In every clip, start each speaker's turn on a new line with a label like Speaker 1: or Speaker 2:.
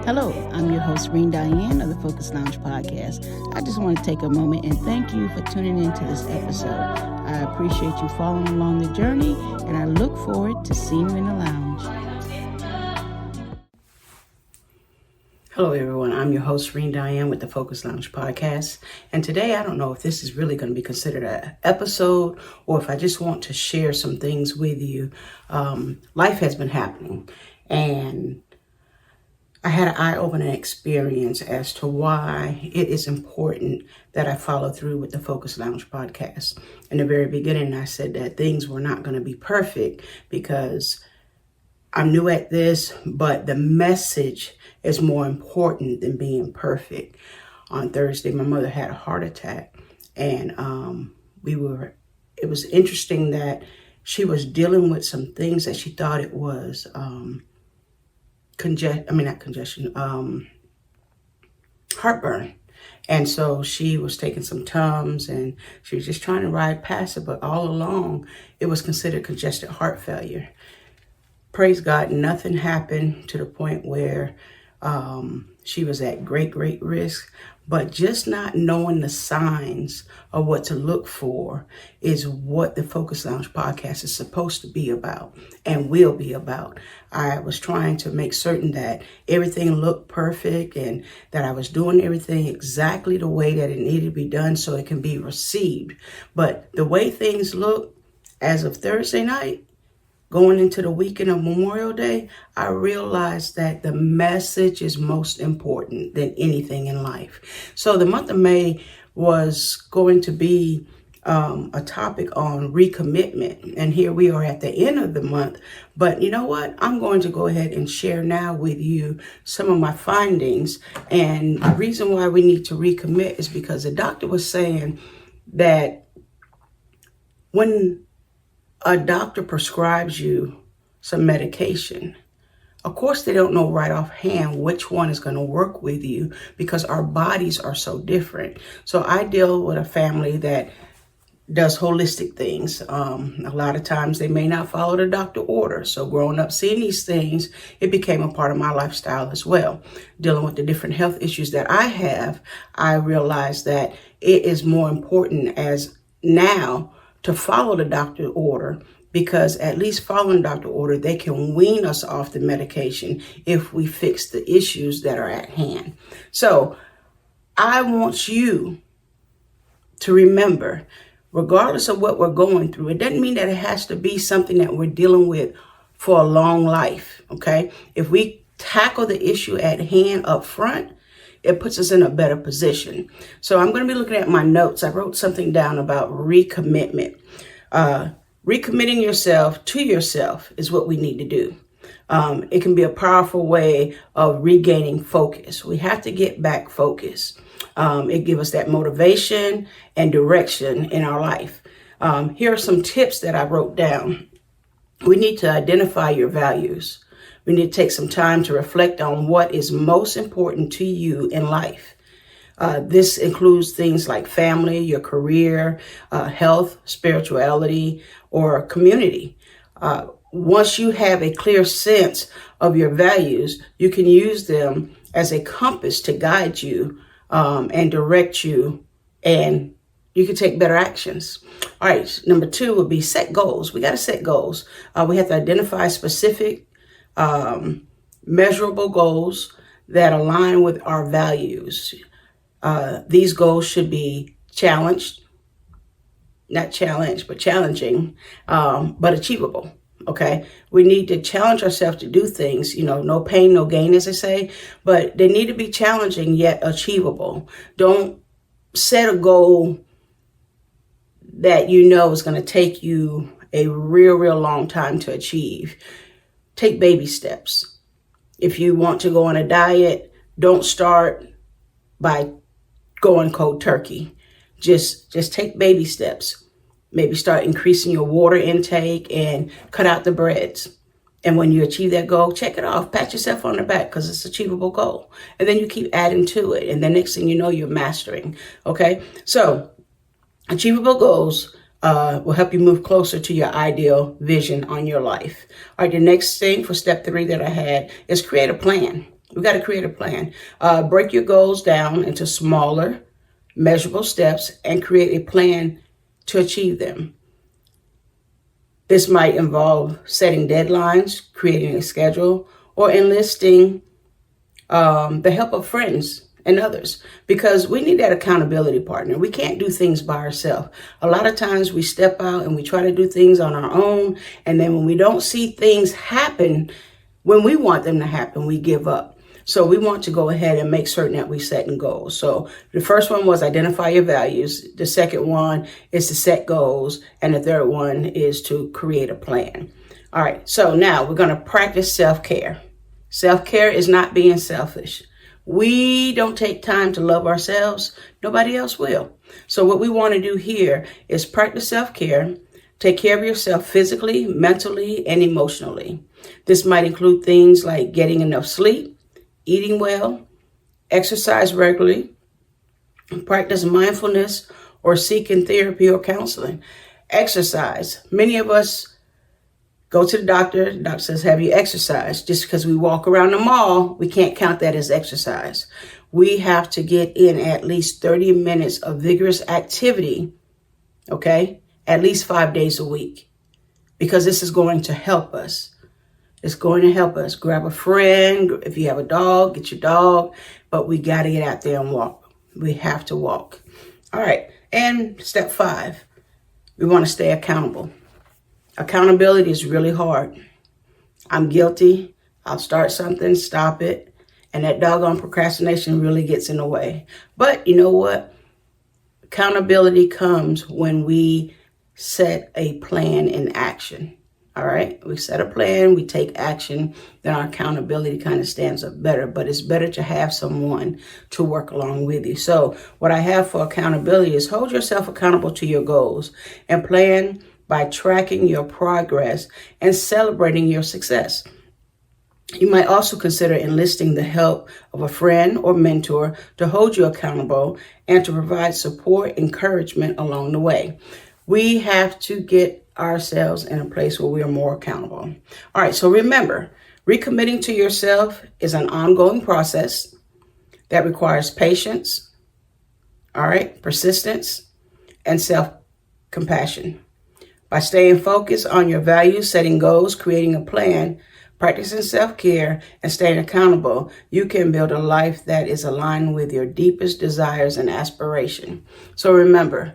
Speaker 1: Hello, I'm your host, Reen Diane of the Focus Lounge podcast. I just want to take a moment and thank you for tuning into this episode. I appreciate you following along the journey, and I look forward to seeing you in the lounge. Hello, everyone. I'm your host, Reen Diane with the Focus Lounge podcast. And today, I don't know if this is really going to be considered an episode or if I just want to share some things with you. Life has been happening, and I had an eye-opening experience as to why it is important that I follow through with the Focus Lounge podcast. In the very beginning, I said that things were not going to be perfect because I'm new at this, but the message is more important than being perfect. On Thursday, my mother had a heart attack, and it was interesting that she was dealing with some things that she thought it was heartburn. And so she was taking some Tums and she was just trying to ride past it, but all along it was considered congested heart failure. Praise God, nothing happened to the point where she was at great risk, but just not knowing the signs of what to look for is what the Focus Lounge podcast is supposed to be about and will be about. I was trying to make certain that everything looked perfect and that I was doing everything exactly the way that it needed to be done so it can be received. But the way things look as of Thursday night, going into the weekend of Memorial Day, I realized that the message is most important than anything in life. So the month of May was going to be a topic on recommitment. And here we are at the end of the month. But you know what? I'm going to go ahead and share now with you some of my findings. And the reason why we need to recommit is because the doctor was saying that when a doctor prescribes you some medication, of course, they don't know right offhand which one is going to work with you because our bodies are so different. So I deal with a family that does holistic things. A lot of times they may not follow the doctor order. So growing up seeing these things, it became a part of my lifestyle as well. Dealing with the different health issues that I have, I realized that it is more important as now to follow the doctor order, because at least following doctor order, they can wean us off the medication if we fix the issues that are at hand. So I want you to remember, regardless of what we're going through, it doesn't mean that it has to be something that we're dealing with for a long life, okay? If we tackle the issue at hand up front, it puts us in a better position. So I'm going to be looking at my notes. I wrote something down about recommitment. Recommitting yourself to yourself is what we need to do. It can be a powerful way of regaining focus. We have to get back focused. It gives us that motivation and direction in our life. Here are some tips that I wrote down. We need to identify your values. We need to take some time to reflect on what is most important to you in life. This includes things like family, your career, health, spirituality, or community. Once you have a clear sense of your values, you can use them as a compass to guide you and direct you, and you can take better actions. All right, number 2 would be set goals. We got to set goals. We have to identify specific measurable goals that align with our values. These goals should be challenging, but achievable. Okay. We need to challenge ourselves to do things, no pain, no gain, as they say, but they need to be challenging yet achievable. Don't set a goal that is going to take you a real long time to achieve. Take baby steps. If you want to go on a diet, don't start by going cold turkey. Just take baby steps. Maybe start increasing your water intake and cut out the breads. And when you achieve that goal, check it off. Pat yourself on the back because it's an achievable goal. And then you keep adding to it. And the next thing you know, you're mastering. Okay? So achievable goals will help you move closer to your ideal vision on your life. All right, the next thing for step 3 that I had is create a plan. We got to create a plan. Break your goals down into smaller, measurable steps and create a plan to achieve them. This might involve setting deadlines, creating a schedule, or enlisting the help of friends and others, because we need that accountability partner. We can't do things by ourselves. A lot of times we step out and we try to do things on our own, and then when we don't see things happen when we want them to happen, we give up. So we want to go ahead and make certain that we set goals. So the first one was identify your values. The second one is to set goals. And the third one is to create a plan. All right. So now we're going to practice self-care. Self-care is not being selfish. We don't take time to love ourselves. Nobody else will. So what we want to do here is practice self-care. Take care of yourself physically, mentally, and emotionally. This might include things like getting enough sleep, eating well, exercise regularly, practice mindfulness, or seeking therapy or counseling. Exercise. Many of us go to the doctor says, have you exercised? Just because we walk around the mall, we can't count that as exercise. We have to get in at least 30 minutes of vigorous activity, okay? At least 5 days a week, because this is going to help us. It's going to help us. Grab a friend. If you have a dog, get your dog. But we got to get out there and walk. We have to walk. All right. And step 5, we want to stay accountable. Accountability is really hard. I'm guilty. I'll start something, stop it. And that doggone procrastination really gets in the way. But you know what? Accountability comes when we set a plan in action. All right. We set a plan, we take action, then our accountability kind of stands up better. But it's better to have someone to work along with you. So what I have for accountability is hold yourself accountable to your goals and plan by tracking your progress and celebrating your success. You might also consider enlisting the help of a friend or mentor to hold you accountable and to provide support, encouragement along the way. We have to get ourselves in a place where we are more accountable. All right, so remember, recommitting to yourself is an ongoing process that requires patience, all right, persistence, and self-compassion. By staying focused on your values, setting goals, creating a plan, practicing self-care, and staying accountable, you can build a life that is aligned with your deepest desires and aspiration. So remember,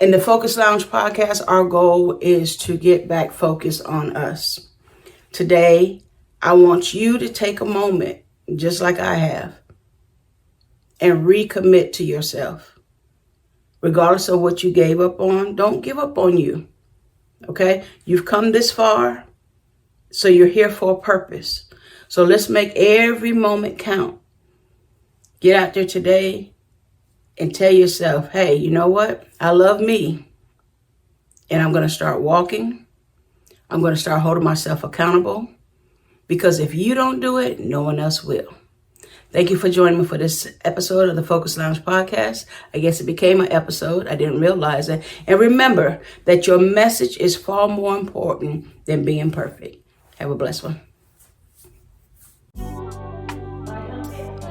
Speaker 1: in the Focus Lounge podcast, our goal is to get back focused on us. Today, I want you to take a moment, just like I have, and recommit to yourself. Regardless of what you gave up on, don't give up on you. Okay? You've come this far, so you're here for a purpose. So let's make every moment count. Get out there today and tell yourself, hey, you know what? I love me. And I'm going to start walking. I'm going to start holding myself accountable. Because if you don't do it, no one else will. Thank you for joining me for this episode of the Focus Lounge podcast. I guess it became an episode. I didn't realize it. And remember that your message is far more important than being perfect. Have a blessed one.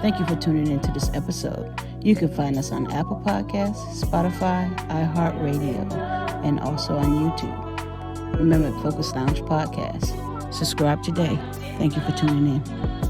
Speaker 1: Thank you for tuning into this episode. You can find us on Apple Podcasts, Spotify, iHeartRadio, and also on YouTube. Remember, Focus Lounge Podcast. Subscribe today. Thank you for tuning in.